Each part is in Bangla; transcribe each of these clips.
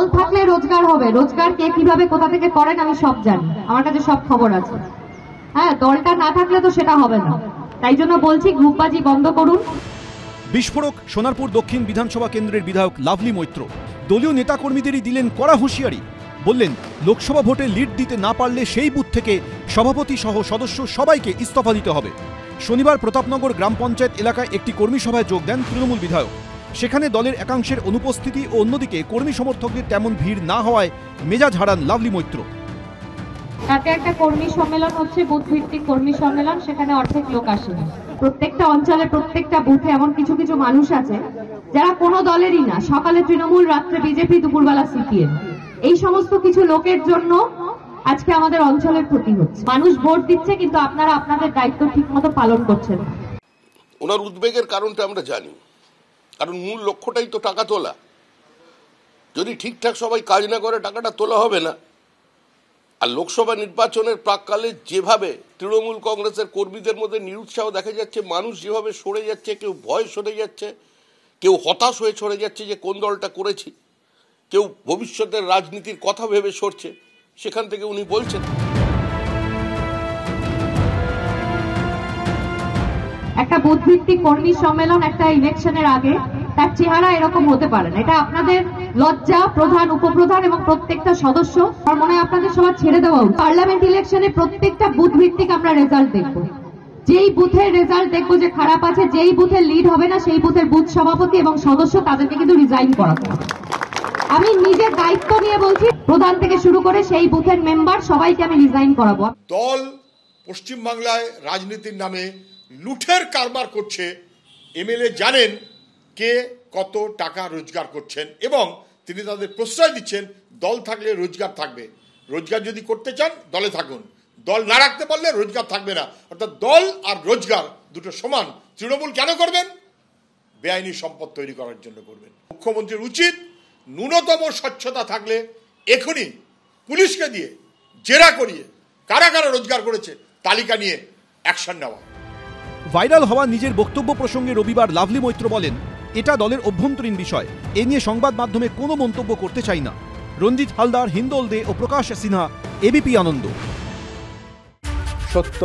দল থাকলে রোজগার হবে, রোজগার কে কিভাবে কোথা থেকে করেন আমি সব জানি, আমার কাছে সব খবর আছে। হ্যাঁ, দলটা না থাকলে তো সেটা হবে না, তাই জন্য বলছি গ্রুপবাজি বন্ধ করুন। বিস্ফোরক সোনারপুর দক্ষিণ বিধানসভা কেন্দ্রের বিধায়ক লাভলি মৈত্র দলীয় নেতাকর্মীদেরই দিলেন কড়া হুঁশিয়ারি। বললেন, লোকসভা ভোটে লিড দিতে না পারলে সেই বুথ থেকে সভাপতি সহ সদস্য সবাইকে ইস্তফা দিতে হবে। শনিবার প্রতাপনগর গ্রাম পঞ্চায়েত এলাকায় একটি কর্মী সভায় যোগ দেন তৃণমূল বিধায়ক। সেখানে দলের একাংশের অনুপস্থিতি ও অন্যদিকে কর্মী সমর্থকদের তেমন ভিড় না হওয়ায় মেজাজ হারান লাভলি মৈত্র। তাতে একটা কর্মী সম্মেলন হচ্ছে, বুথ ভিত্তিক কর্মী সম্মেলন, সেখানে অর্ধেক লোক আসেনি। প্রত্যেকটা অঞ্চলে প্রত্যেকটা বুথে এমন কিছু কিছু মানুষ আছে যারা কোনো দলেরই না, সকালে তৃণমূল, রাত্রে বিজেপি, দুপুরবেলা সিপিএম। এই সমস্ত কিছু লোকের জন্য আজকে আমাদের অঞ্চলের ক্ষতি হচ্ছে। মানুষ ভোট দিচ্ছে কিন্তু আপনারা আপনাদের দায়িত্ব ঠিকমতো পালন করছেন। ওনার উদ্বেগের কারণটা আমরা জানি, কারণ মূল লক্ষ্যটাই তো টাকা তোলা। যদি ঠিকঠাক সবাই কাজ না করে টাকাটা তোলা হবে না। আর লোকসভা নির্বাচনের প্রাককালে যেভাবে তৃণমূল কংগ্রেসের কর্মীদের মধ্যে নিরুৎসাহ দেখা যাচ্ছে, মানুষ যেভাবে সরে যাচ্ছে, কেউ ভয় সরে যাচ্ছে, কেউ হতাশ হয়ে সরে যাচ্ছে যে কোন দলটা করেছি, কেউ ভবিষ্যতের রাজনীতির কথা ভেবে সরছে, সেখান থেকে উনি বলছেন। একটা বুথ ভিত্তিক কর্মী সম্মেলন একটা ইলেকশনের আগে তার চেহারা এরকম হতে পারে না। এটা আপনাদের লজ্জা, প্রধান, উপপ্রধান এবং প্রত্যেকটা সদস্য, আমার মনে হয় আপনাদের সবার ছেড়ে দেওয়া উচিত। পার্লামেন্ট ইলেকশনে প্রত্যেকটা বুথ ভিত্তিক আমরা রেজাল্ট দেখব। যেই বুথের রেজাল্ট দেখবো যে খারাপ আছে, যেই বুথের লিড হবে না, সেই বুথের বুথ সভাপতি এবং সদস্য তাদেরকে কিন্তু রিজাইন করাতে হবে। আমি নিজের দায়িত্ব নিয়ে বলছি, প্রধান থেকে শুরু করে সেই বুথের মেম্বার সবাইকে আমি রিজাইন করাবো। দল পশ্চিমবাংলায় রাজনীতির নামে লুঠের কারবার করছে। এমএলএ জানেন কে কত টাকা রোজগার করছেন এবং তিনি তাদের প্রশ্রয় দিচ্ছেন দল থাকলে রোজগার থাকবে। রোজগার যদি করতে চান দলে থাকুন, দল না রাখতে পারলে রোজগার থাকবে না। অর্থাৎ দল আর রোজগার দুটো সমান। তৃণমূল কেন করবেন? বেআইনি সম্পদ তৈরি করার জন্য করবেন। মুখ্যমন্ত্রীর উচিত ন্যূনতম স্বচ্ছতা থাকলে এখনই পুলিশকে দিয়ে জেরা করিয়ে কারা কারা রোজগার করেছে তালিকা নিয়ে অ্যাকশন নেওয়া। ভাইরাল হওয়া নিজের বক্তব্য প্রসঙ্গে রবিবার লাভলি মৈত্র বলেন, এটা দলের অভ্যন্তরীণ বিষয়, এ নিয়ে সংবাদ মাধ্যমে কোনো মন্তব্য করতে চাই না। রঞ্জিত হালদার, হিন্দোল দে ও প্রকাশ সিনহা, এবিপি আনন্দ। সত্য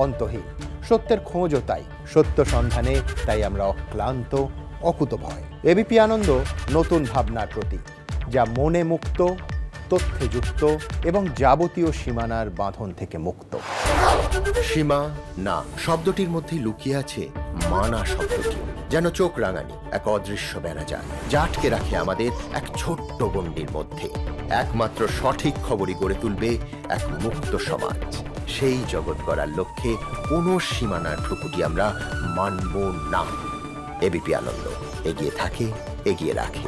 অন্তহীন, সত্যের খোঁজও তাই, সত্য সন্ধানে তাই আমরা অক্লান্ত, অকুতভয়। এবিপি আনন্দ নতুন ভাবনার প্রতীক, যা মনে মুক্ত, তথ্যে যুক্ত এবং যাবতীয় সীমানার বাঁধন থেকে মুক্ত। সীমা না শব্দটির মধ্যে লুকিয়ে আছে মানা শব্দটি, যেন চোখ রাঙানি এক অদৃশ্য বেড়াজাল, যা আটকে রাখে আমাদের এক ছোট্ট গণ্ডির মধ্যে। একমাত্র সঠিক খবরই গড়ে তুলবে এক মুক্ত সমাজ। সেই জগৎ গড়ার লক্ষ্যে কোনো সীমানার ঠুকুটি আমরা মানব না। এবিপি আনন্দ এগিয়ে থাকে, এগিয়ে রাখে।